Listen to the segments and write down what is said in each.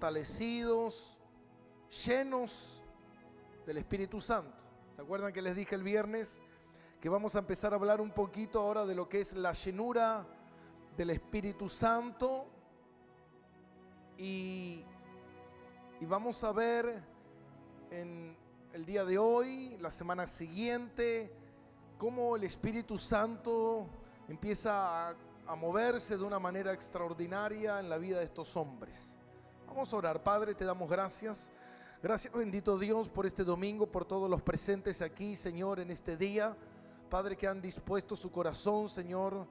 fortalecidos, llenos del Espíritu Santo. ¿Se acuerdan que les dije el viernes que vamos a empezar a hablar un poquito ahora de lo que es la llenura del Espíritu Santo? Y vamos a ver en el día de hoy, la semana siguiente, cómo el Espíritu Santo empieza a moverse de una manera extraordinaria en la vida de estos hombres. Vamos a orar. Padre, te damos gracias. Gracias, bendito Dios, por este domingo, por todos los presentes aquí, Señor, en este día. Padre, que han dispuesto su corazón, Señor,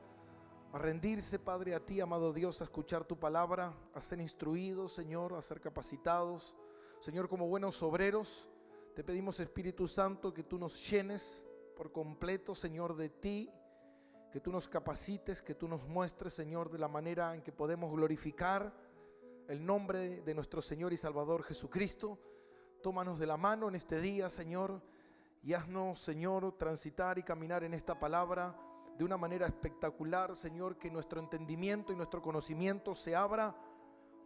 a rendirse, Padre, a ti, amado Dios, a escuchar tu palabra, a ser instruidos, Señor, a ser capacitados. Señor, como buenos obreros, te pedimos, Espíritu Santo, que tú nos llenes por completo, Señor, de ti, que tú nos capacites, que tú nos muestres, Señor, de la manera en que podemos glorificar el nombre de nuestro Señor y Salvador Jesucristo. Tómanos de la mano en este día, Señor, y haznos, Señor, transitar y caminar en esta palabra de una manera espectacular, Señor, que nuestro entendimiento y nuestro conocimiento se abra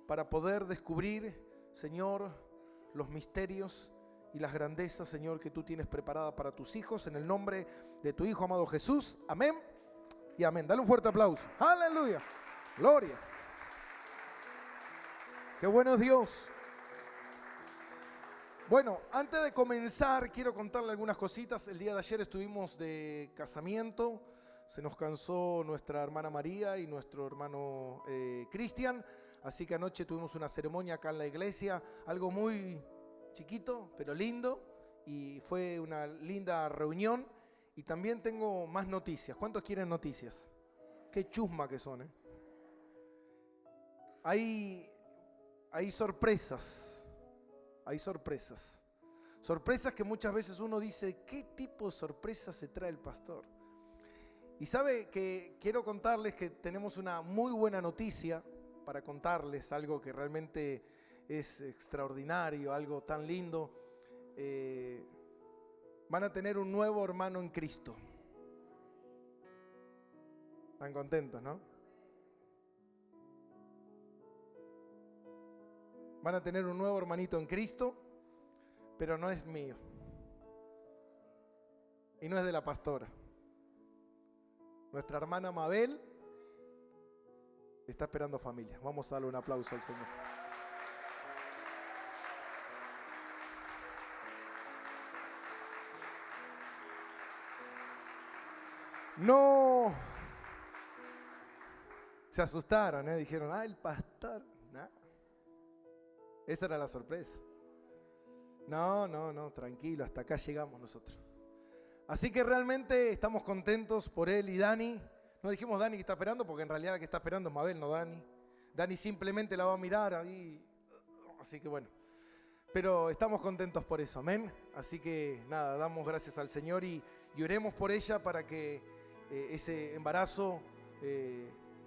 para poder descubrir, Señor, los misterios y las grandezas, Señor, que tú tienes preparada para tus hijos, en el nombre de tu Hijo amado Jesús. Amén y amén. Dale un fuerte aplauso. Aleluya. Gloria. Qué bueno es Dios. Bueno, antes de comenzar, quiero contarle algunas cositas. El día de ayer estuvimos de casamiento. Se nos cansó nuestra hermana María y nuestro hermano Cristian. Así que anoche tuvimos una ceremonia acá en la iglesia. Algo muy chiquito, pero lindo. Y fue una linda reunión. Y también tengo más noticias. ¿Cuántos quieren noticias? Qué chusma que son, ¿eh? Hay sorpresas. Hay sorpresas. Sorpresas que muchas veces uno dice, ¿qué tipo de sorpresa se trae el pastor? Y sabe que quiero contarles que tenemos una muy buena noticia para contarles, algo que realmente es extraordinario, algo tan lindo. Van a tener un nuevo hermano en Cristo. ¿Están contentos, no? Van a tener un nuevo hermanito en Cristo, pero no es mío. Y no es de la pastora. Nuestra hermana Mabel está esperando familia. Vamos a darle un aplauso al Señor. No. Se asustaron, ¿eh? Dijeron, el pastor. Nah. Esa era la sorpresa. No, tranquilo, hasta acá llegamos nosotros. Así que realmente estamos contentos por él y Dani. No dijimos Dani que está esperando, porque en realidad la que está esperando es Mabel, no Dani. Dani simplemente la va a mirar ahí. Así que bueno. Pero estamos contentos por eso, amén. Así que nada, damos gracias al Señor y oremos por ella para que ese embarazo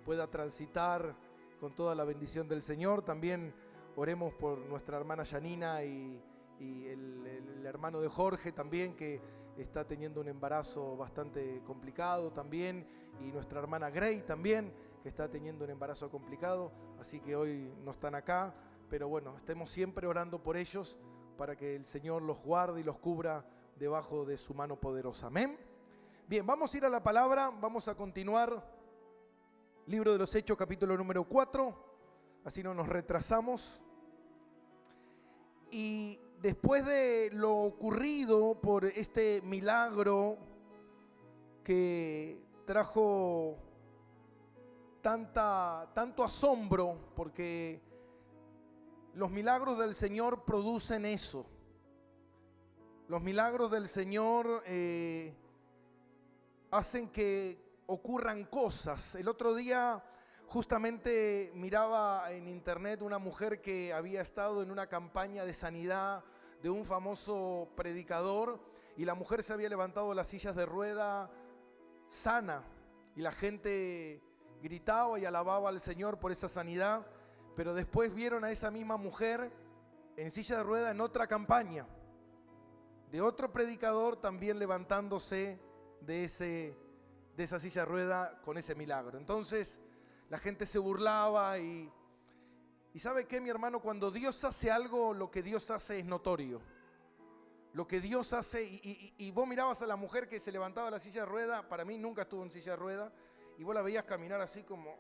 pueda transitar con toda la bendición del Señor. También oremos por nuestra hermana Yanina y el hermano de Jorge también, que está teniendo un embarazo bastante complicado también, y nuestra hermana Grey también, que está teniendo un embarazo complicado, así que hoy no están acá, pero bueno, estemos siempre orando por ellos para que el Señor los guarde y los cubra debajo de su mano poderosa. Amén. Bien, vamos a ir a la palabra, vamos a continuar. Libro de los Hechos, capítulo número 4, así no nos retrasamos. Y después de lo ocurrido por este milagro que trajo tanto asombro, porque los milagros del Señor producen eso. Los milagros del Señor hacen que ocurran cosas. El otro día justamente miraba en internet una mujer que había estado en una campaña de sanidad de un famoso predicador, y la mujer se había levantado de las sillas de rueda sana, y la gente gritaba y alababa al Señor por esa sanidad. Pero después vieron a esa misma mujer en silla de rueda en otra campaña de otro predicador, también levantándose de esa silla de rueda con ese milagro. Entonces la gente se burlaba y Y ¿sabe qué, mi hermano? Cuando Dios hace algo, lo que Dios hace es notorio. Lo que Dios hace, y vos mirabas a la mujer que se levantaba de la silla de rueda, para mí nunca estuvo en silla de rueda, y vos la veías caminar así como...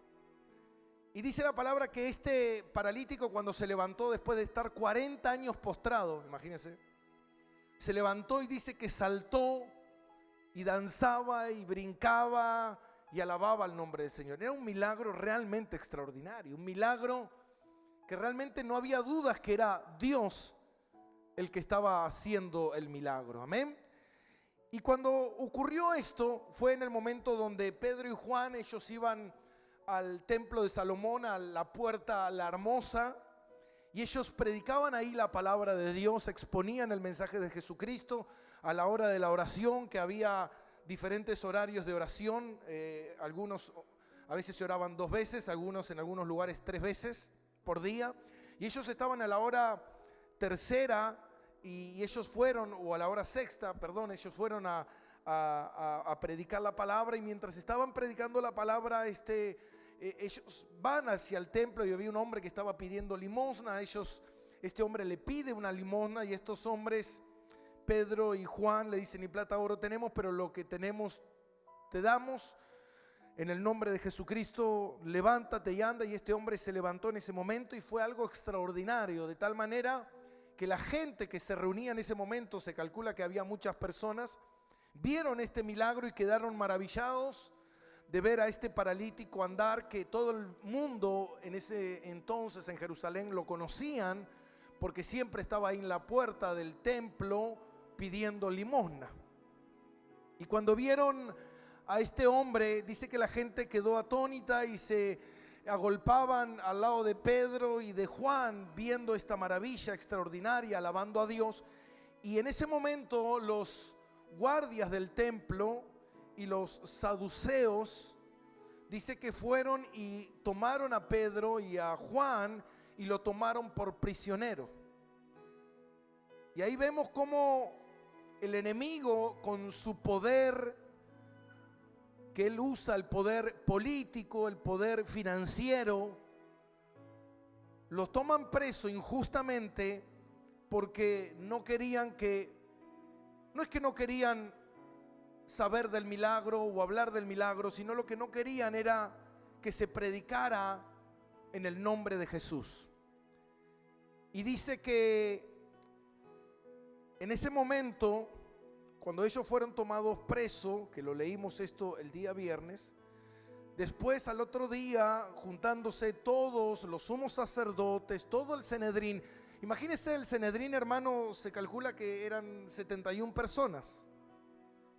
Y dice la palabra que este paralítico, cuando se levantó después de estar 40 años postrado, imagínense, se levantó y dice que saltó y danzaba y brincaba y alababa el nombre del Señor. Era un milagro realmente extraordinario, un milagro que realmente no había dudas que era Dios el que estaba haciendo el milagro. Amén. Y cuando ocurrió esto, fue en el momento donde Pedro y Juan, ellos iban al templo de Salomón, a la puerta la hermosa, y ellos predicaban ahí la palabra de Dios, exponían el mensaje de Jesucristo a la hora de la oración, que había diferentes horarios de oración. Algunos a veces se oraban 2 veces, algunos en algunos lugares 3 veces por día, y ellos estaban a la hora tercera y ellos fueron, o a la hora sexta, perdón, ellos fueron a predicar la palabra, y mientras estaban predicando la palabra, ellos van hacia el templo y había un hombre que estaba pidiendo limosna. Este hombre le pide una limosna y estos hombres, Pedro y Juan, le dicen: ni plata, oro tenemos, pero lo que tenemos te damos. En el nombre de Jesucristo, levántate y anda. Y este hombre se levantó en ese momento y fue algo extraordinario, de tal manera que la gente que se reunía en ese momento, se calcula que había muchas personas, vieron este milagro y quedaron maravillados de ver a este paralítico andar, que todo el mundo en ese entonces en Jerusalén lo conocían, porque siempre estaba ahí en la puerta del templo pidiendo limosna. Y cuando vieron a este hombre, dice que la gente quedó atónita y se agolpaban al lado de Pedro y de Juan, viendo esta maravilla extraordinaria, alabando a Dios. Y en ese momento los guardias del templo y los saduceos, dice que fueron y tomaron a Pedro y a Juan y lo tomaron por prisionero. Y ahí vemos cómo el enemigo, con su poder, que él usa, el poder político, el poder financiero, los toman preso injustamente porque no querían no es que no querían saber del milagro o hablar del milagro, sino lo que no querían era que se predicara en el nombre de Jesús. Y dice que en ese momento, cuando ellos fueron tomados presos, que lo leímos esto el día viernes, después al otro día, juntándose todos los sumos sacerdotes, todo el Sanedrín. Imagínense, el Sanedrín, hermano, se calcula que eran 71 personas,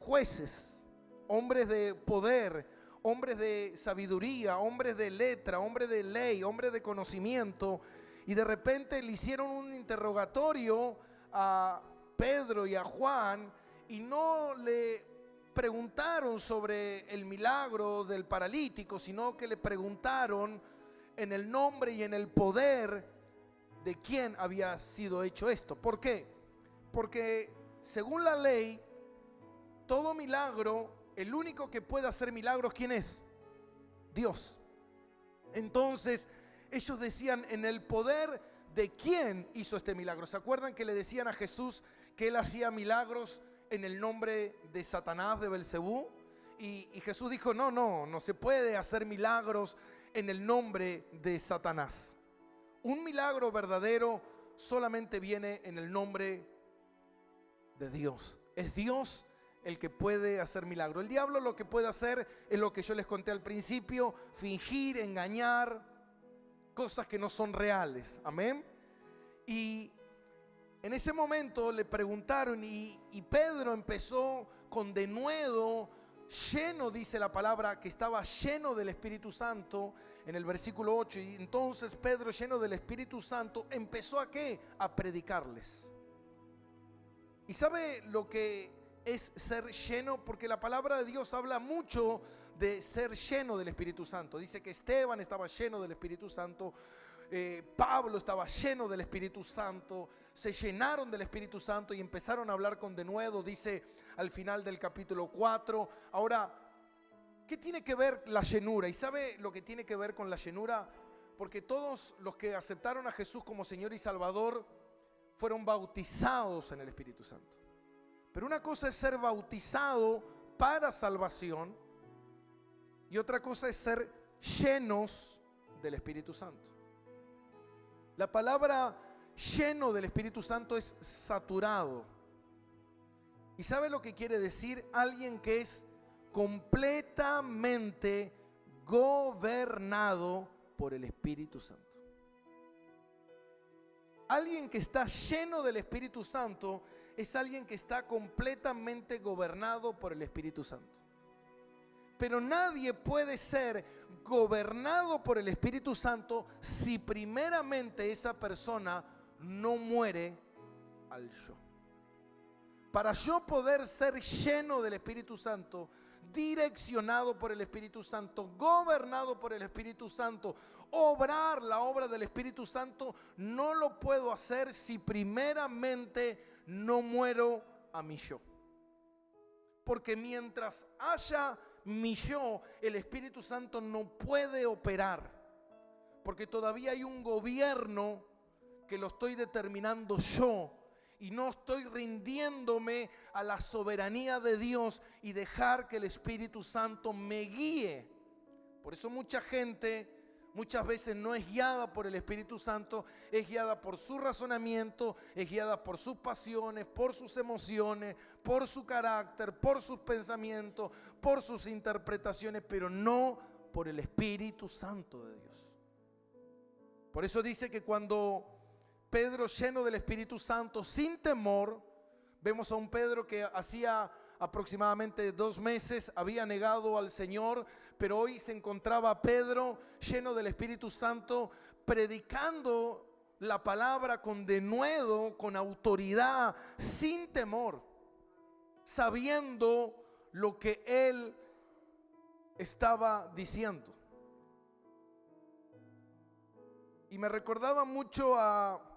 jueces, hombres de poder, hombres de sabiduría, hombres de letra, hombres de ley, hombres de conocimiento. Y de repente le hicieron un interrogatorio a Pedro y a Juan, y no le preguntaron sobre el milagro del paralítico, sino que le preguntaron en el nombre y en el poder de quién había sido hecho esto. ¿Por qué? Porque según la ley, todo milagro, el único que puede hacer milagros, ¿quién es? Dios. Entonces ellos decían: en el poder de quién hizo este milagro. ¿Se acuerdan que le decían a Jesús que él hacía milagros en el nombre de Satanás, de Belcebú? Y Jesús dijo: no se puede hacer milagros en el nombre de Satanás. Un milagro verdadero solamente viene en el nombre de Dios. Es Dios el que puede hacer milagro. El diablo lo que puede hacer es lo que yo les conté al principio: fingir, engañar, cosas que no son reales. Amén. Y en ese momento le preguntaron, y Pedro empezó con denuedo, lleno, dice la palabra, que estaba lleno del Espíritu Santo en el versículo 8. Y entonces Pedro, lleno del Espíritu Santo, empezó ¿a qué? A predicarles. ¿Y sabe lo que es ser lleno? Porque la palabra de Dios habla mucho de ser lleno del Espíritu Santo. Dice que Esteban estaba lleno del Espíritu Santo, Pablo estaba lleno del Espíritu Santo, se llenaron del Espíritu Santo y empezaron a hablar con denuedo, dice al final del capítulo 4. Ahora, ¿qué tiene que ver la llenura? ¿Y sabe lo que tiene que ver con la llenura? Porque todos los que aceptaron a Jesús como Señor y Salvador fueron bautizados en el Espíritu Santo. Pero una cosa es ser bautizado para salvación y otra cosa es ser llenos del Espíritu Santo. La palabra lleno del Espíritu Santo es saturado. ¿Y sabe lo que quiere decir? Alguien que es completamente gobernado por el Espíritu Santo. Alguien que está lleno del Espíritu Santo es alguien que está completamente gobernado por el Espíritu Santo. Pero nadie puede ser gobernado por el Espíritu Santo si primeramente esa persona no muere al yo. Para yo poder ser lleno del Espíritu Santo, direccionado por el Espíritu Santo, gobernado por el Espíritu Santo, obrar la obra del Espíritu Santo, no lo puedo hacer si primeramente no muero a mi yo. Porque mientras haya mi yo, el Espíritu Santo no puede operar. Porque todavía hay un gobierno que lo estoy determinando yo. Y no estoy rindiéndome a la soberanía de Dios y dejar que el Espíritu Santo me guíe. Por eso mucha gente muchas veces no es guiada por el Espíritu Santo, es guiada por su razonamiento, es guiada por sus pasiones, por sus emociones, por su carácter, por sus pensamientos, por sus interpretaciones, pero no por el Espíritu Santo de Dios. Por eso dice que cuando Pedro, lleno del Espíritu Santo, sin temor, vemos a un Pedro que hacía aproximadamente 2 meses había negado al Señor, pero hoy se encontraba Pedro lleno del Espíritu Santo, predicando la palabra con denuedo, con autoridad, sin temor, sabiendo lo que él estaba diciendo. Y me recordaba mucho a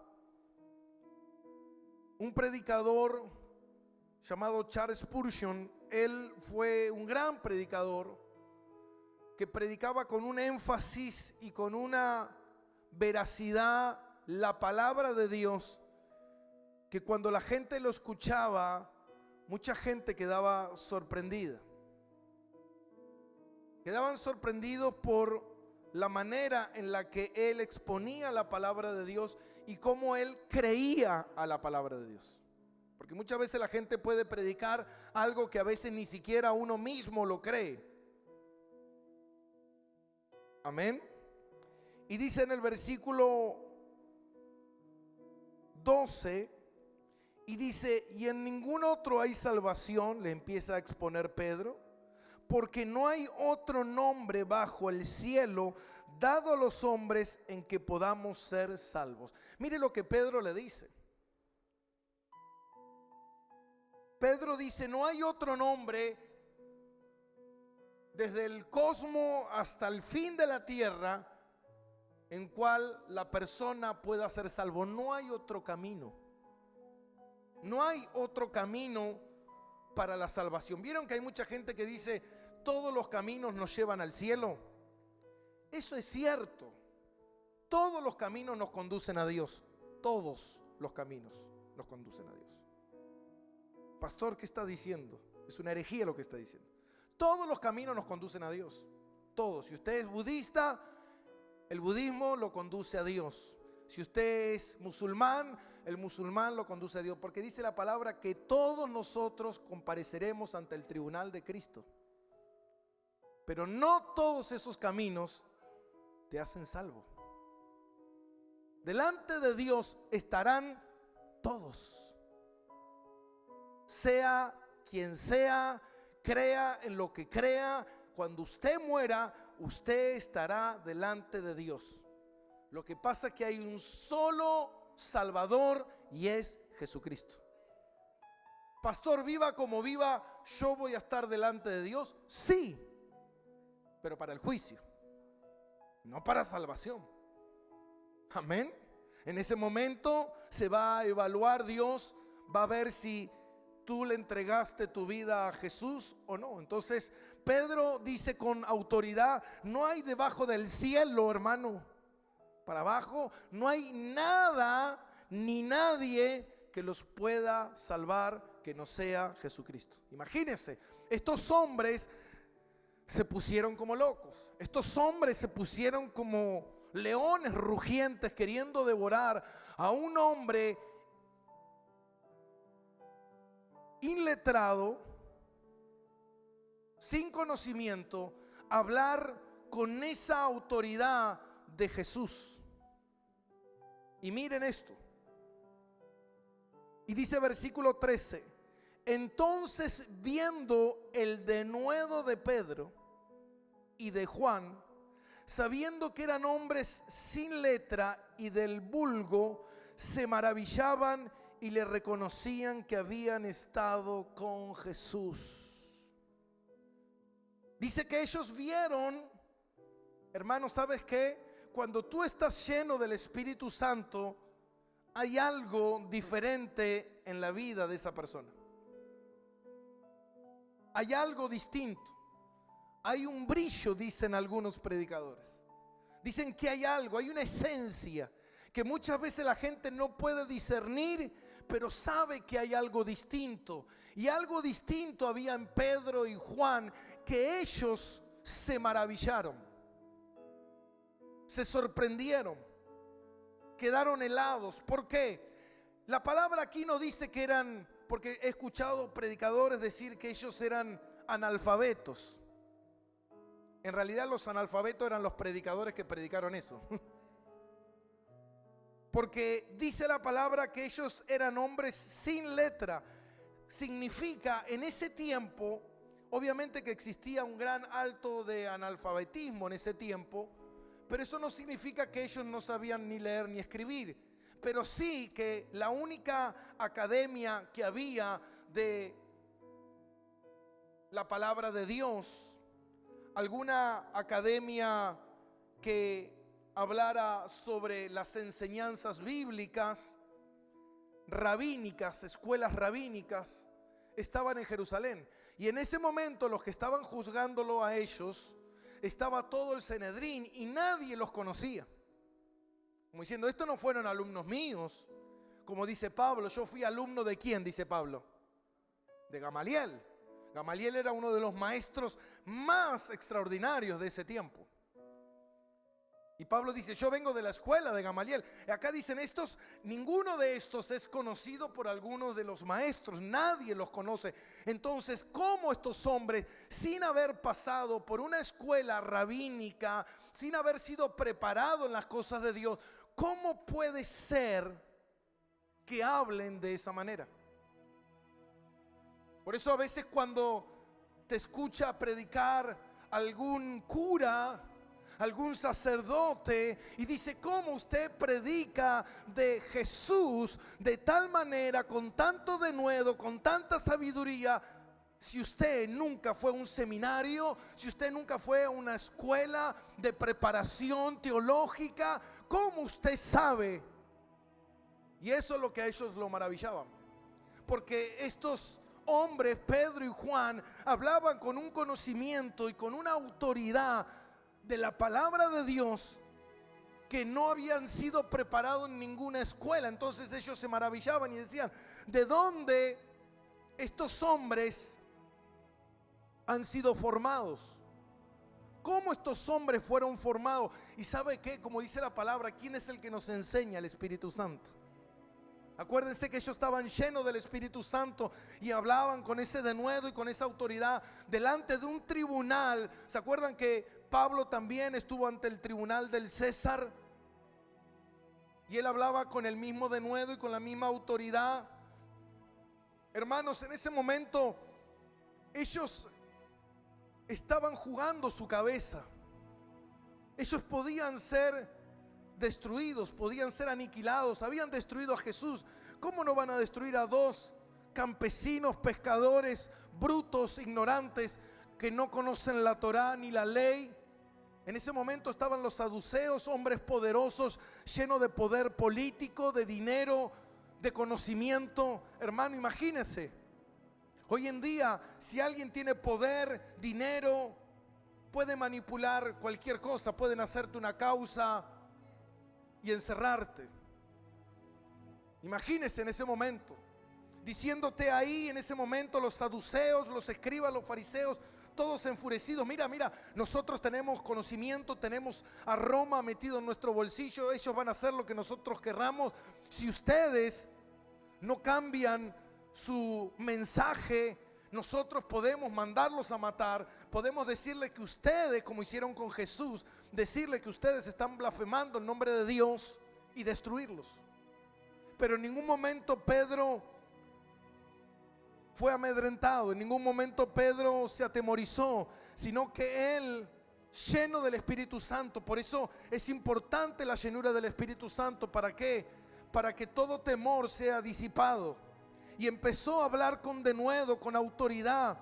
un predicador llamado Charles Spurgeon. Él fue un gran predicador que predicaba con un énfasis y con una veracidad la palabra de Dios, que cuando la gente lo escuchaba, mucha gente quedaba sorprendida. Quedaban sorprendidos por la manera en la que él exponía la palabra de Dios y cómo él creía a la palabra de Dios. Porque muchas veces la gente puede predicar algo que a veces ni siquiera uno mismo lo cree. Amén. Y dice en el versículo 12, y dice, y en ningún otro hay salvación, le empieza a exponer Pedro, porque no hay otro nombre bajo el cielo dado a los hombres en que podamos ser salvos. Mire lo que Pedro le dice. Pedro dice, no hay otro nombre desde el cosmos hasta el fin de la tierra en cual la persona pueda ser salvo. No hay otro camino. No hay otro camino para la salvación. ¿Vieron que hay mucha gente que dice, todos los caminos nos llevan al cielo? Eso es cierto. Todos los caminos nos conducen a Dios. Todos los caminos nos conducen a Dios. Pastor, ¿qué está diciendo? Es una herejía lo que está diciendo. Todos los caminos nos conducen a Dios. Todos. Si usted es budista, el budismo lo conduce a Dios. Si usted es musulmán, el musulmán lo conduce a Dios. Porque dice la palabra que todos nosotros compareceremos ante el tribunal de Cristo. Pero no todos esos caminos te hacen salvo. Delante de Dios estarán todos. Sea quien sea, crea en lo que crea, cuando usted muera, usted estará delante de Dios. Lo que pasa es que hay un solo Salvador y es Jesucristo. Pastor, viva como viva, ¿yo voy a estar delante de Dios? Sí, pero para el juicio, no para salvación. Amén. En ese momento se va a evaluar Dios, va a ver si tú le entregaste tu vida a Jesús o no. Entonces Pedro dice con autoridad, no hay debajo del cielo, hermano, para abajo, no hay nada ni nadie que los pueda salvar que no sea Jesucristo. Imagínense, estos hombres se pusieron como locos. Estos hombres se pusieron como leones rugientes queriendo devorar a un hombre iletrado, sin conocimiento, hablar con esa autoridad de Jesús. Y miren esto. Y dice versículo 13: entonces, viendo el denuedo de Pedro y de Juan, sabiendo que eran hombres sin letra y del vulgo, se maravillaban y le reconocían que habían estado con Jesús. Dice que ellos vieron, hermano, ¿sabes qué? Cuando tú estás lleno del Espíritu Santo, hay algo diferente en la vida de esa persona. Hay algo distinto. Hay un brillo, dicen algunos predicadores. Dicen que hay algo, hay una esencia que muchas veces la gente no puede discernir, pero sabe que hay algo distinto. Y algo distinto había en Pedro y Juan, que ellos se maravillaron, se sorprendieron, quedaron helados. ¿Por qué? La palabra aquí no dice que eran, porque he escuchado predicadores decir que ellos eran analfabetos. En realidad los analfabetos eran los predicadores que predicaron eso. Porque dice la palabra que ellos eran hombres sin letra. Significa, en ese tiempo, obviamente que existía un gran alto de analfabetismo en ese tiempo, pero eso no significa que ellos no sabían ni leer ni escribir. Pero sí que la única academia que había de la palabra de Dios, alguna academia que hablara sobre las enseñanzas bíblicas, rabínicas, escuelas rabínicas, estaban en Jerusalén. Y en ese momento los que estaban juzgándolo a ellos, estaba todo el Sanedrín y nadie los conocía. Como diciendo, estos no fueron alumnos míos. Como dice Pablo, yo fui alumno de ¿quién? Dice Pablo. De Gamaliel. Gamaliel era uno de los maestros más extraordinarios de ese tiempo. Y Pablo dice, yo vengo de la escuela de Gamaliel. Y acá dicen estos, ninguno de estos es conocido por algunos de los maestros, nadie los conoce. Entonces, ¿cómo estos hombres, sin haber pasado por una escuela rabínica, sin haber sido preparados en las cosas de Dios, cómo puede ser que hablen de esa manera? Por eso a veces cuando te escucha predicar algún cura, algún sacerdote, y dice, ¿cómo usted predica de Jesús de tal manera, con tanto denuedo, con tanta sabiduría, si usted nunca fue a un seminario, si usted nunca fue a una escuela de preparación teológica? ¿Cómo usted sabe? Y eso es lo que a ellos lo maravillaban, porque estos hombres, Pedro y Juan, hablaban con un conocimiento y con una autoridad de la palabra de Dios que no habían sido preparados en ninguna escuela. Entonces ellos se maravillaban y decían, ¿de dónde estos hombres han sido formados? ¿Cómo estos hombres fueron formados? Y ¿sabe qué? Como dice la palabra, ¿quién es el que nos enseña? El Espíritu Santo. Acuérdense que ellos estaban llenos del Espíritu Santo y hablaban con ese denuedo y con esa autoridad delante de un tribunal. ¿Se acuerdan que Pablo también estuvo ante el tribunal del César? Y él hablaba con el mismo denuedo y con la misma autoridad. Hermanos, en ese momento ellos estaban jugando su cabeza. Ellos podían ser destruidos, podían ser aniquilados. Habían destruido a Jesús. ¿Cómo no van a destruir a dos campesinos, pescadores, brutos, ignorantes, que no conocen la Torá ni la ley? En ese momento estaban los saduceos, hombres poderosos, llenos de poder político, de dinero, de conocimiento. Hermano, imagínese. Hoy en día, si alguien tiene poder, dinero, puede manipular cualquier cosa. Pueden hacerte una causa, y encerrarte. Imagínese en ese momento, diciéndote ahí en ese momento los saduceos, los escribas, los fariseos, todos enfurecidos. Mira, nosotros tenemos conocimiento, tenemos a Roma metido en nuestro bolsillo, ellos van a hacer lo que nosotros querramos. Si ustedes no cambian su mensaje, nosotros podemos mandarlos a matar, podemos decirle que ustedes, como hicieron con Jesús, decirle que ustedes están blasfemando el nombre de Dios y destruirlos. Pero en ningún momento Pedro fue amedrentado, en ningún momento Pedro se atemorizó, sino que él, lleno del Espíritu Santo, por eso es importante la llenura del Espíritu Santo. ¿Para qué? Para que todo temor sea disipado. Y empezó a hablar con denuedo, con autoridad,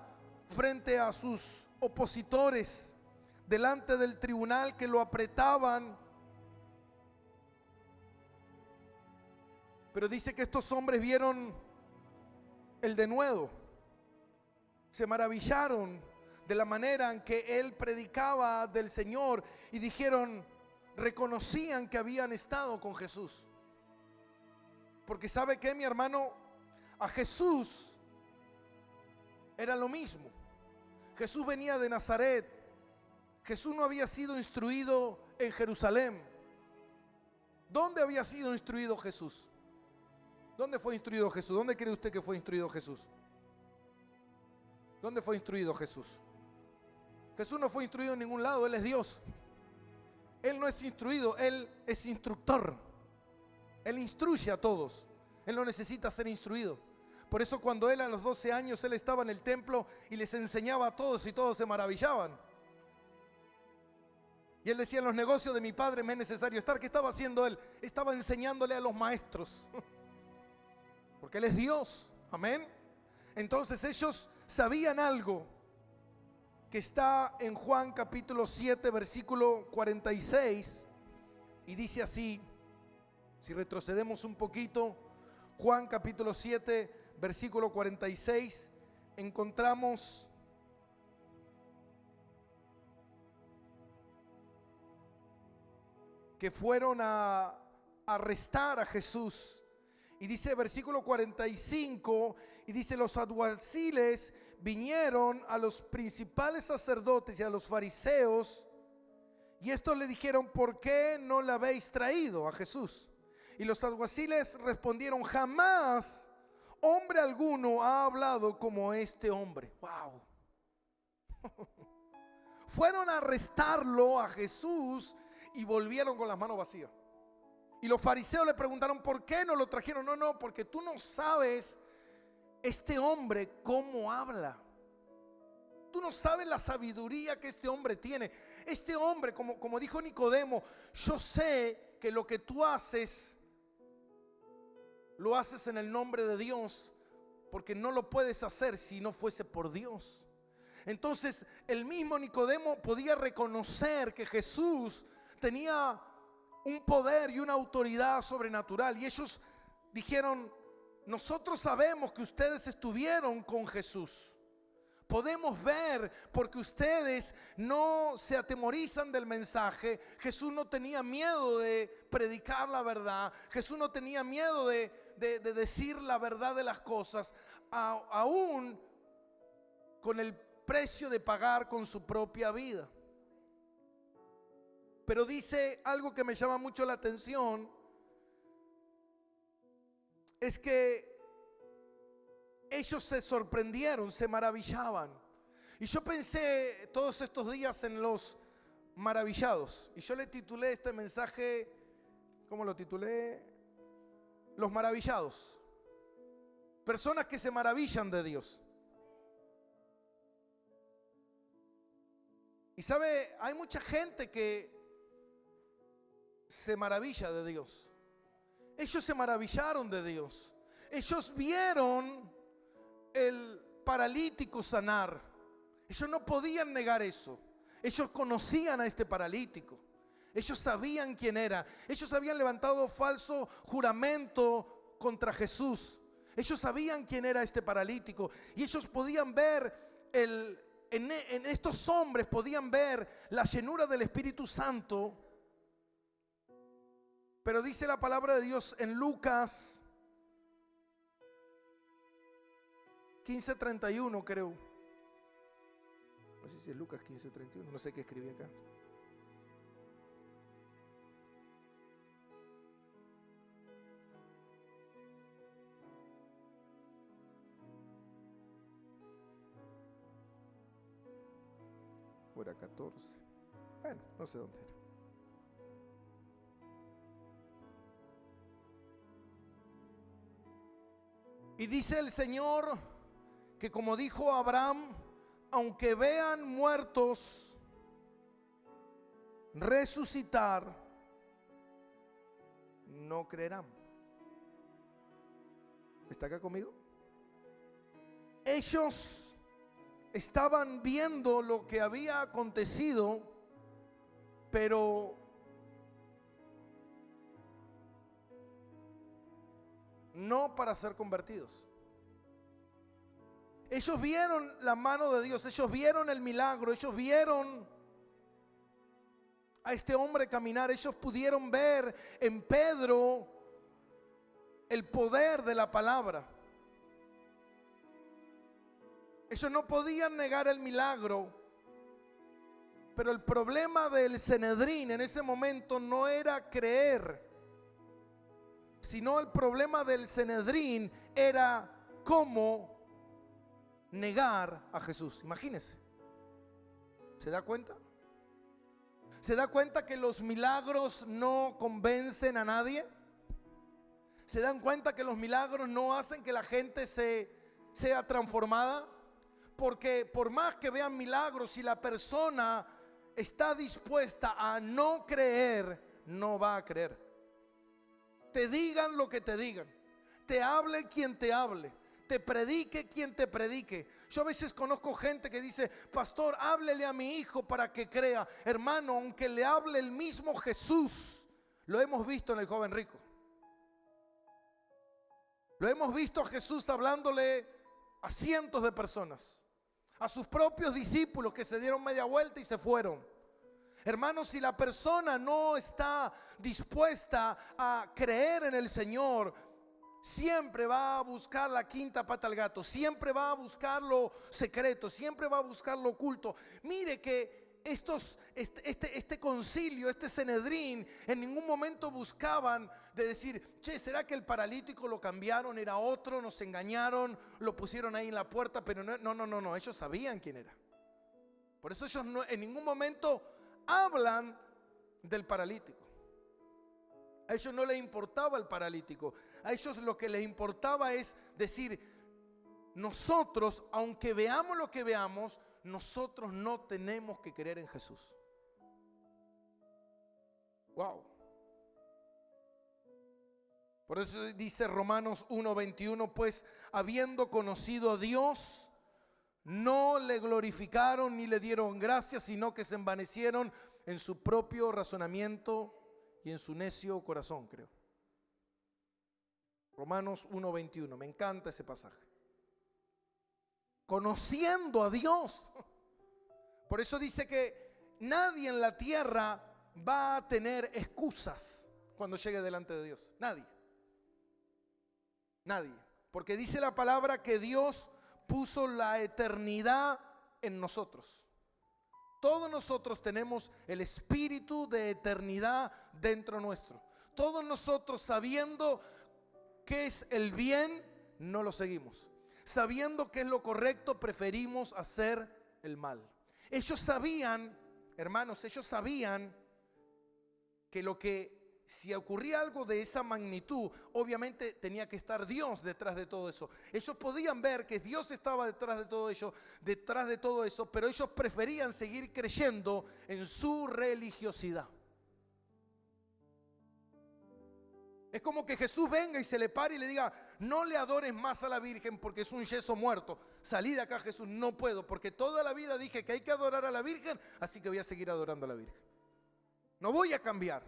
frente a sus opositores, delante del tribunal que lo apretaban. Pero dice que estos hombres vieron el denuedo, se maravillaron de la manera en que él predicaba del Señor y dijeron, reconocían que habían estado con Jesús. Porque ¿sabe qué, mi hermano? A Jesús era lo mismo. Jesús venía de Nazaret. Jesús no había sido instruido en Jerusalén. ¿Dónde había sido instruido Jesús? ¿Dónde fue instruido Jesús? ¿Dónde cree usted que fue instruido Jesús? ¿Dónde fue instruido Jesús? Jesús no fue instruido en ningún lado, Él es Dios. Él no es instruido, Él es instructor. Él instruye a todos. Él no necesita ser instruido. Por eso cuando Él a los 12 años, Él estaba en el templo y les enseñaba a todos y todos se maravillaban. Y Él decía, en los negocios de mi Padre me es necesario estar. ¿Qué estaba haciendo Él? Estaba enseñándole a los maestros. Porque Él es Dios, amén. Entonces ellos sabían algo que está en Juan capítulo 7 versículo 46 y dice así, si retrocedemos un poquito, Juan capítulo 7 versículo 46, encontramos que fueron a arrestar a Jesús. Y dice versículo 45, y dice, los alguaciles vinieron a los principales sacerdotes y a los fariseos, y estos le dijeron, ¿por qué no le habéis traído a Jesús? Y los alguaciles respondieron, jamás hombre alguno ha hablado como este hombre. Wow. Fueron a arrestarlo a Jesús y volvieron con las manos vacías. Y los fariseos le preguntaron, ¿por qué no lo trajeron? No, porque tú no sabes este hombre cómo habla. Tú no sabes la sabiduría que este hombre tiene. Este hombre, como dijo Nicodemo, yo sé que lo que tú haces, lo haces en el nombre de Dios, porque no lo puedes hacer si no fuese por Dios. Entonces, el mismo Nicodemo podía reconocer que Jesús tenía un poder y una autoridad sobrenatural. Y ellos dijeron, nosotros sabemos que ustedes estuvieron con Jesús. Podemos ver porque ustedes no se atemorizan del mensaje. Jesús no tenía miedo de predicar la verdad. Jesús no tenía miedo de decir la verdad de las cosas, aún con el precio de pagar con su propia vida. Pero dice algo que me llama mucho la atención, es que ellos se sorprendieron, se maravillaban. Y yo pensé todos estos días en los maravillados. Y yo le titulé este mensaje, ¿cómo lo titulé? Los maravillados. Personas que se maravillan de Dios. Y sabe, hay mucha gente que se maravilla de Dios. Ellos se maravillaron de Dios. Ellos vieron el paralítico sanar. Ellos no podían negar eso. Ellos conocían a este paralítico. Ellos sabían quién era. Ellos habían levantado falso juramento contra Jesús. Ellos sabían quién era este paralítico. Y ellos podían ver en estos hombres, podían ver la llenura del Espíritu Santo. Pero dice la palabra de Dios en Lucas 15:31, creo. No sé si es Lucas 15:31, no sé qué escribí acá. O era 14. Bueno, no sé dónde era. Y dice el Señor que, como dijo Abraham, aunque vean muertos resucitar, no creerán. ¿Está acá conmigo? Ellos estaban viendo lo que había acontecido, pero no para ser convertidos. Ellos vieron la mano de Dios, ellos vieron el milagro, ellos vieron a este hombre caminar, ellos pudieron ver en Pedro el poder de la palabra. Ellos no podían negar el milagro, pero el problema del Sanedrín en ese momento no era creer, sino el problema del Sanedrín era cómo negar a Jesús. Imagínense. ¿Se da cuenta? ¿Se da cuenta que los milagros no convencen a nadie? ¿Se dan cuenta que los milagros no hacen que la gente sea transformada? Porque por más que vean milagros, si la persona está dispuesta a no creer, no va a creer. Te digan lo que te digan, te hable quien te hable, te predique quien te predique. Yo a veces conozco gente que dice: pastor, háblele a mi hijo para que crea. Hermano, aunque le hable el mismo Jesús, lo hemos visto en el joven rico. Lo hemos visto a Jesús hablándole a cientos de personas, a sus propios discípulos que se dieron media vuelta y se fueron. Hermanos, si la persona no está dispuesta a creer en el Señor, siempre va a buscar la quinta pata al gato, siempre va a buscar lo secreto, siempre va a buscar lo oculto. Mire que este concilio, este Sanedrín, en ningún momento buscaban de decir: che, ¿será que el paralítico lo cambiaron? Era otro, nos engañaron, lo pusieron ahí en la puerta. Pero no, ellos sabían quién era. Por eso ellos en ningún momento hablan del paralítico. A ellos no les importaba el paralítico. A ellos lo que les importaba es decir: nosotros, aunque veamos lo que veamos, nosotros no tenemos que creer en Jesús. Wow. Por eso dice Romanos 1:21, pues habiendo conocido a Dios, no le glorificaron ni le dieron gracias, sino que se envanecieron en su propio razonamiento y en su necio corazón, creo. Romanos 1:21, me encanta ese pasaje. Conociendo a Dios. Por eso dice que nadie en la tierra va a tener excusas cuando llegue delante de Dios. Nadie. Porque dice la palabra que Dios puso la eternidad en nosotros. Todos nosotros tenemos el espíritu de eternidad dentro nuestro. Todos nosotros, sabiendo qué es el bien, no lo seguimos. Sabiendo qué es lo correcto, preferimos hacer el mal. Ellos sabían, hermanos, que si ocurría algo de esa magnitud, obviamente tenía que estar Dios detrás de todo eso. Ellos podían ver que Dios estaba detrás de todo eso, pero ellos preferían seguir creyendo en su religiosidad. Es como que Jesús venga y se le pare y le diga: no le adores más a la Virgen porque es un yeso muerto. Salí de acá, Jesús. No puedo, porque toda la vida dije que hay que adorar a la Virgen, así que voy a seguir adorando a la Virgen. No voy a cambiar.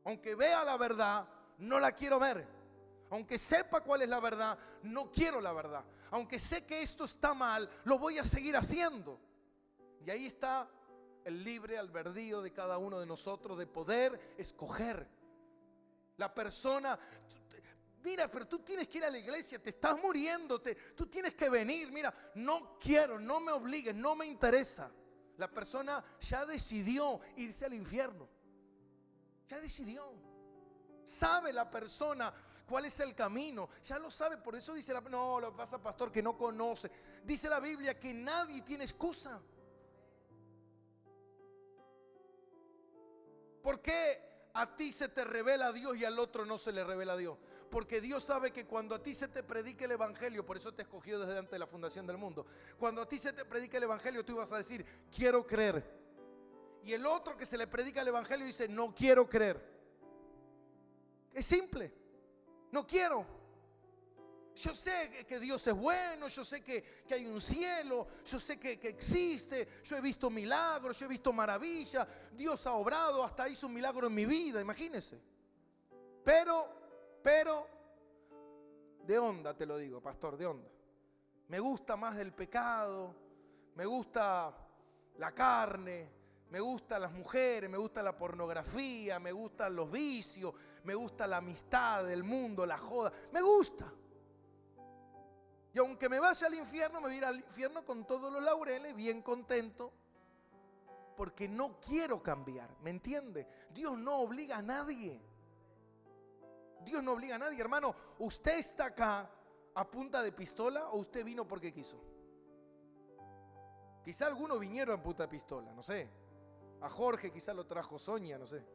Aunque vea la verdad, no la quiero ver. Aunque sepa cuál es la verdad, no quiero la verdad. Aunque sé que esto está mal, lo voy a seguir haciendo. Y ahí está el libre albedrío de cada uno de nosotros de poder escoger. La persona, mira, pero tú tienes que ir a la iglesia, te estás muriendo, tú tienes que venir. Mira, no quiero, no me obligues, no me interesa. La persona ya decidió irse al infierno. Ya decidió. Sabe la persona cuál es el camino. Ya lo sabe, por eso dice no, lo que pasa, pastor, que no conoce. Dice la Biblia que nadie tiene excusa. ¿Por qué a ti se te revela a Dios y al otro no se le revela a Dios? Porque Dios sabe que cuando a ti se te predique el evangelio, por eso te escogió desde antes de la fundación del mundo. Cuando a ti se te predique el evangelio, tú vas a decir, quiero creer. Y el otro que se le predica el evangelio dice, no quiero creer. Es simple, no quiero. Yo sé que Dios es bueno, yo sé que hay un cielo, yo sé que existe, yo he visto milagros, yo he visto maravillas, Dios ha obrado, hasta hizo un milagro en mi vida, imagínense. Pero, de onda te lo digo, pastor, de onda. Me gusta más el pecado, me gusta la carne, me gustan las mujeres, me gusta la pornografía, me gustan los vicios, me gusta la amistad, el mundo, la joda, me gusta. Y aunque me vaya al infierno, me voy a ir al infierno con todos los laureles, bien contento, porque no quiero cambiar, ¿me entiende? Dios no obliga a nadie. Dios no obliga a nadie, hermano. ¿Usted está acá a punta de pistola o usted vino porque quiso? Quizá algunos vinieron a punta de pistola, no sé. A Jorge quizá lo trajo Sonia, no sé,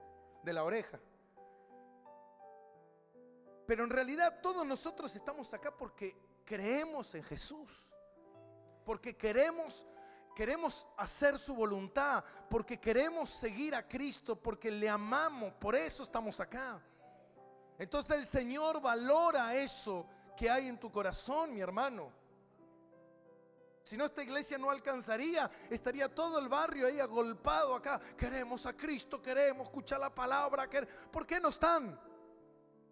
de la oreja. Pero en realidad todos nosotros estamos acá porque creemos en Jesús, porque queremos hacer su voluntad, porque queremos seguir a Cristo, porque le amamos, por eso estamos acá. Entonces el Señor valora eso que hay en tu corazón, mi hermano. Si no, esta iglesia no alcanzaría, estaría todo el barrio ahí agolpado acá. Queremos a Cristo, queremos escuchar la palabra. ¿Por qué no están?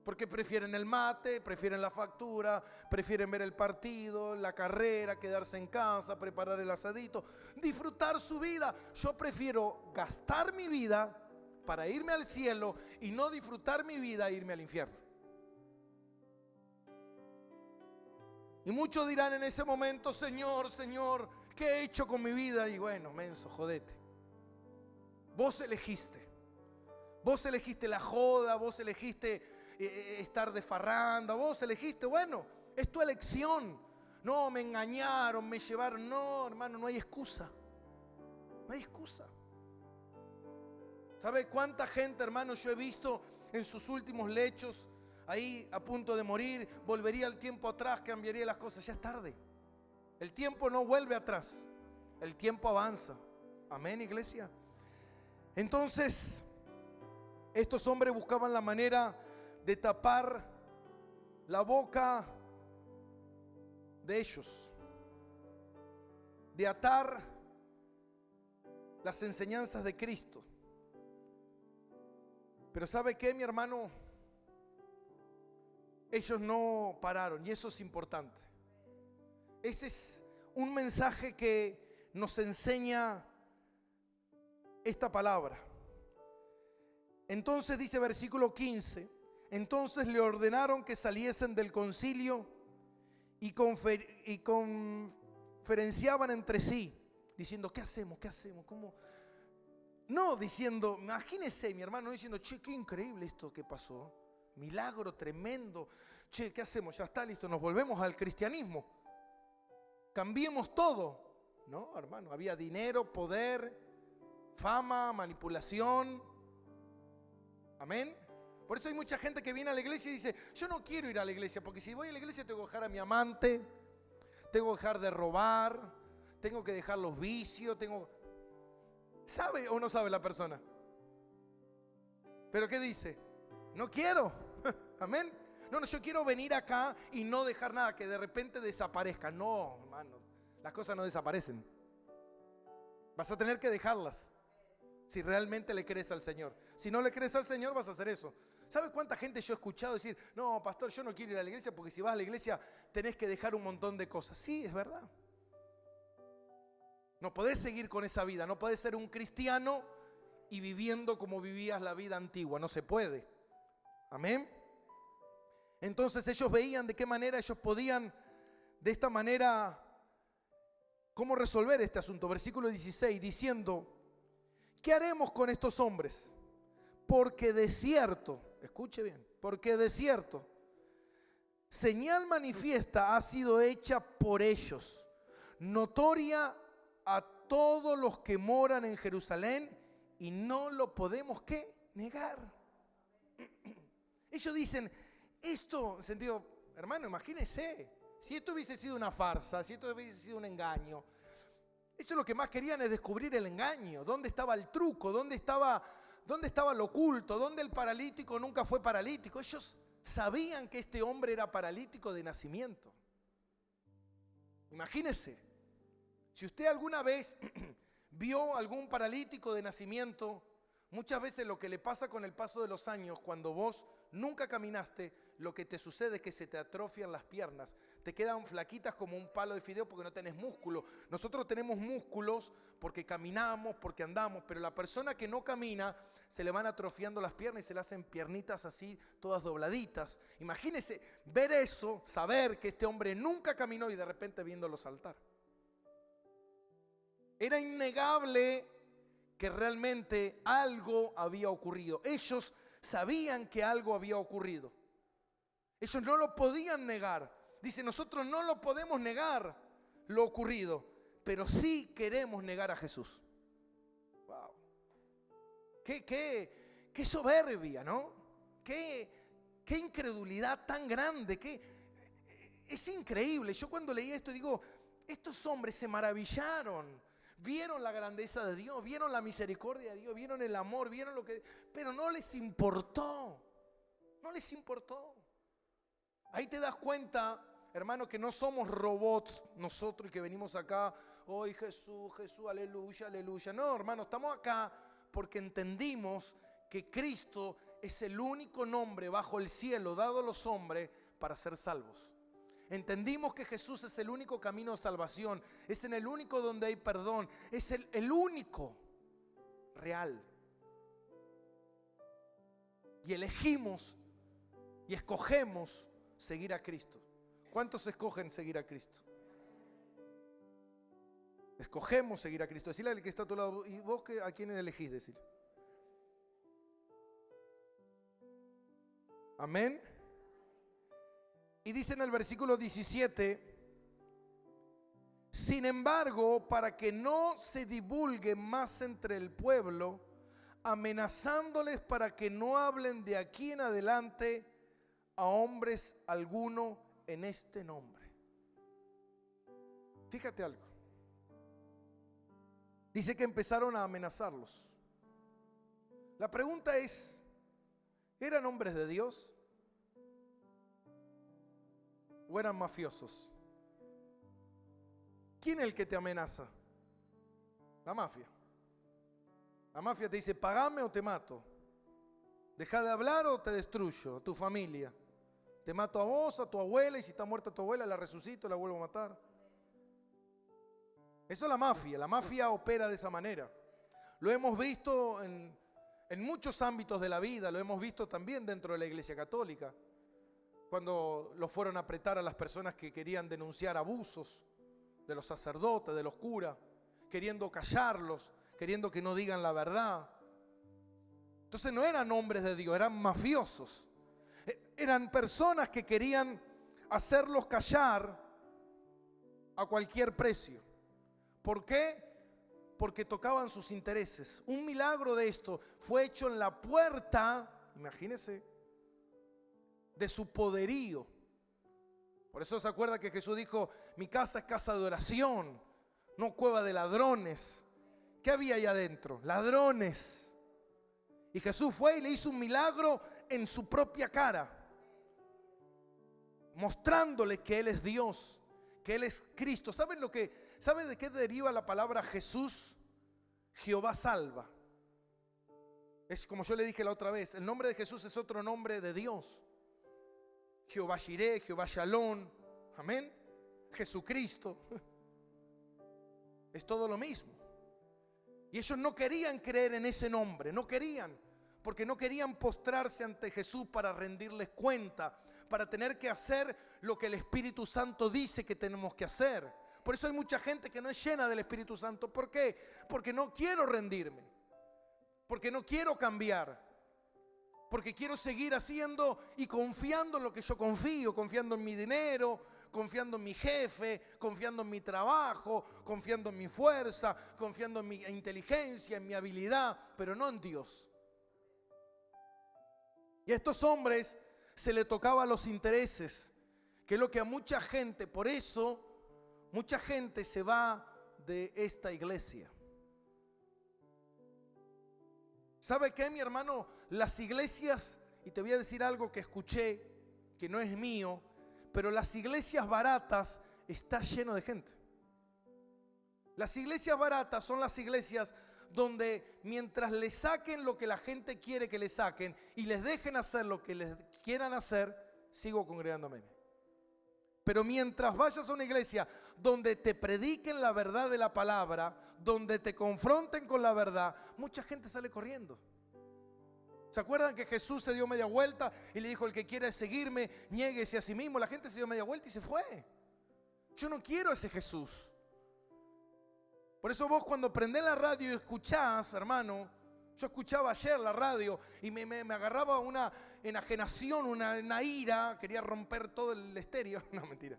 Porque prefieren el mate, prefieren la factura, prefieren ver el partido, la carrera, quedarse en casa, preparar el asadito, disfrutar su vida. Yo prefiero gastar mi vida para irme al cielo y no disfrutar mi vida e irme al infierno. Y muchos dirán en ese momento, Señor, Señor, ¿qué he hecho con mi vida? Y bueno, menso, jodete. Vos elegiste la joda, vos elegiste estar de farranda, vos elegiste, bueno, es tu elección. No, me engañaron, me llevaron. No, hermano, no hay excusa. No hay excusa. ¿Sabe cuánta gente, hermano, yo he visto en sus últimos lechos, ahí a punto de morir? Volvería el tiempo atrás, cambiaría las cosas. Ya es tarde. El tiempo no vuelve atrás. El tiempo avanza. Amén, iglesia. Entonces, estos hombres buscaban la manera de tapar la boca de ellos, de atar las enseñanzas de Cristo. Pero ¿sabe qué, mi hermano? Ellos no pararon, y eso es importante. Ese es un mensaje que nos enseña esta palabra. Entonces dice versículo 15, entonces le ordenaron que saliesen del concilio y conferenciaban entre sí, diciendo, ¿qué hacemos? ¿Qué hacemos? ¿Cómo? No diciendo, imagínese, mi hermano, diciendo, che, qué increíble esto que pasó, milagro tremendo, che, ¿qué hacemos? Ya está listo, nos volvemos al cristianismo, cambiemos todo. No, hermano, había dinero, poder, fama, manipulación. Amén. Por eso hay mucha gente que viene a la iglesia y dice, yo no quiero ir a la iglesia, porque si voy a la iglesia tengo que dejar a mi amante, tengo que dejar de robar, tengo que dejar los vicios, ¿Sabe o no sabe la persona? ¿Pero qué dice? No quiero. Amén. No, yo quiero venir acá y no dejar nada, que de repente desaparezca. No, hermano, las cosas no desaparecen. Vas a tener que dejarlas si realmente le crees al Señor. Si no le crees al Señor, vas a hacer eso. ¿Sabe cuánta gente yo he escuchado decir, no, pastor, yo no quiero ir a la iglesia porque si vas a la iglesia tenés que dejar un montón de cosas? Sí, es verdad. No podés seguir con esa vida, no podés ser un cristiano y viviendo como vivías la vida antigua, no se puede. Amén. Entonces ellos veían de qué manera ellos podían, de esta manera, cómo resolver este asunto. Versículo 16, diciendo: ¿qué haremos con estos hombres? Porque de cierto, escuche bien, porque de cierto, señal manifiesta ha sido hecha por ellos, notoria a todos los que moran en Jerusalén, y no lo podemos, ¿qué? Negar. Ellos dicen, esto, en sentido, hermano, imagínense, si esto hubiese sido una farsa, si esto hubiese sido un engaño, ellos lo que más querían es descubrir el engaño, dónde estaba el truco, dónde estaba lo oculto, dónde el paralítico nunca fue paralítico. Ellos sabían que este hombre era paralítico de nacimiento. Imagínese, si usted alguna vez vio algún paralítico de nacimiento, muchas veces lo que le pasa con el paso de los años, cuando vos nunca caminaste, lo que te sucede es que se te atrofian las piernas, te quedan flaquitas como un palo de fideo porque no tenés músculo. Nosotros tenemos músculos porque caminamos, porque andamos, pero la persona que no camina se le van atrofiando las piernas y se le hacen piernitas así, todas dobladitas. Imagínese ver eso, saber que este hombre nunca caminó y de repente viéndolo saltar. Era innegable que realmente algo había ocurrido. Ellos sabían que algo había ocurrido. Ellos no lo podían negar. Dice, nosotros no lo podemos negar lo ocurrido, pero sí queremos negar a Jesús. Wow. Qué soberbia, ¿no? Qué incredulidad tan grande. Es increíble. Yo cuando leí esto digo, estos hombres se maravillaron. Vieron la grandeza de Dios, vieron la misericordia de Dios, vieron el amor, vieron lo que... Pero no les importó. No les importó. Ahí te das cuenta, hermano, que no somos robots nosotros y que venimos acá, hoy Jesús, Jesús, aleluya, aleluya. No, hermano, estamos acá porque entendimos que Cristo es el único nombre bajo el cielo dado a los hombres para ser salvos. Entendimos que Jesús es el único camino de salvación, es en el único donde hay perdón, es el único real. Y elegimos y escogemos seguir a Cristo. ¿Cuántos escogen seguir a Cristo? Escogemos seguir a Cristo. Decirle al que está a tu lado, ¿y vos a quién elegís decir? Amén. Y dice en el versículo 17, sin embargo, para que no se divulgue más entre el pueblo, amenazándoles para que no hablen de aquí en adelante a hombres alguno en este nombre. Fíjate algo. Dice que empezaron a amenazarlos. La pregunta es, ¿eran hombres de Dios? ¿O eran mafiosos? ¿Quién es el que te amenaza? La mafia. La mafia te dice, pagame o te mato. Deja de hablar o te destruyo, a tu familia. Te mato a vos, a tu abuela, y si está muerta tu abuela, la resucito, la vuelvo a matar. Eso es la mafia. La mafia opera de esa manera. Lo hemos visto en muchos ámbitos de la vida, lo hemos visto también dentro de la Iglesia Católica. Cuando lo fueron a apretar a las personas que querían denunciar abusos de los sacerdotes, de los curas, queriendo callarlos, queriendo que no digan la verdad. Entonces no eran hombres de Dios, eran mafiosos. Eran personas que querían hacerlos callar a cualquier precio. ¿Por qué? Porque tocaban sus intereses. Un milagro de esto fue hecho en la puerta, imagínense, de su poderío. Por eso se acuerda que Jesús dijo, mi casa es casa de oración, no cueva de ladrones. ¿Qué había ahí adentro? Ladrones. Y Jesús fue y le hizo un milagro en su propia cara, mostrándole que Él es Dios, que Él es Cristo. ¿Sabe de qué deriva la palabra Jesús? Jehová salva. Es como yo le dije la otra vez, el nombre de Jesús es otro nombre de Dios. Jehová Jireh, Jehová Shalom, amén, Jesucristo. Es todo lo mismo. Y ellos no querían creer en ese nombre, no querían, porque no querían postrarse ante Jesús para rendirles cuenta, para tener que hacer lo que el Espíritu Santo dice que tenemos que hacer. Por eso hay mucha gente que no es llena del Espíritu Santo. ¿Por qué? Porque no quiero rendirme, porque no quiero cambiar, porque quiero seguir haciendo y confiando en lo que yo confío, confiando en mi dinero, confiando en mi jefe, confiando en mi trabajo, confiando en mi fuerza, confiando en mi inteligencia, en mi habilidad, pero no en Dios. Y a estos hombres se le tocaba los intereses, que es lo que a mucha gente, por eso mucha gente se va de esta iglesia. ¿Sabe qué, mi hermano? Las iglesias, y te voy a decir algo que escuché, que no es mío, pero las iglesias baratas está lleno de gente. Las iglesias baratas son las iglesias donde mientras le saquen lo que la gente quiere que le saquen y les dejen hacer lo que les quieran hacer, sigo congregándome. Pero mientras vayas a una iglesia donde te prediquen la verdad de la palabra, donde te confronten con la verdad, mucha gente sale corriendo. ¿Se acuerdan que Jesús se dio media vuelta y le dijo: el que quiera seguirme, niéguese a sí mismo? La gente se dio media vuelta y se fue. Yo no quiero ese Jesús. Por eso vos, cuando prendés la radio y escuchás, hermano, yo escuchaba ayer la radio y me agarraba una enajenación, una ira, quería romper todo el estéreo. No, mentira.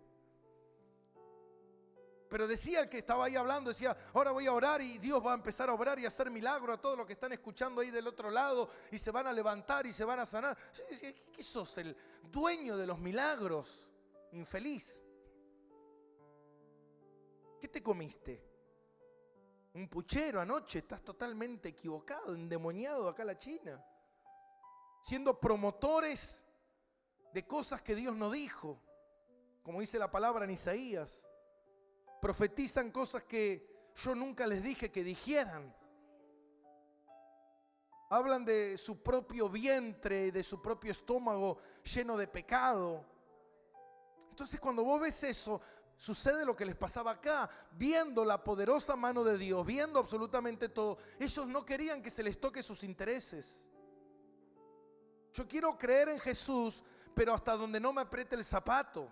Pero decía el que estaba ahí hablando, decía: ahora voy a orar y Dios va a empezar a obrar y a hacer milagro a todos los que están escuchando ahí del otro lado, y se van a levantar y se van a sanar. Yo decía: ¿qué sos? ¿El dueño de los milagros? Infeliz. ¿Qué te comiste? Un puchero anoche. Estás totalmente equivocado, endemoniado acá en la China, siendo promotores de cosas que Dios no dijo, como dice la palabra en Isaías. Profetizan cosas que yo nunca les dije que dijeran. Hablan de su propio vientre, de su propio estómago lleno de pecado. Entonces, cuando vos ves eso, sucede lo que les pasaba acá, viendo la poderosa mano de Dios, viendo absolutamente todo. Ellos no querían que se les toque sus intereses. Yo quiero creer en Jesús, pero hasta donde no me apriete el zapato.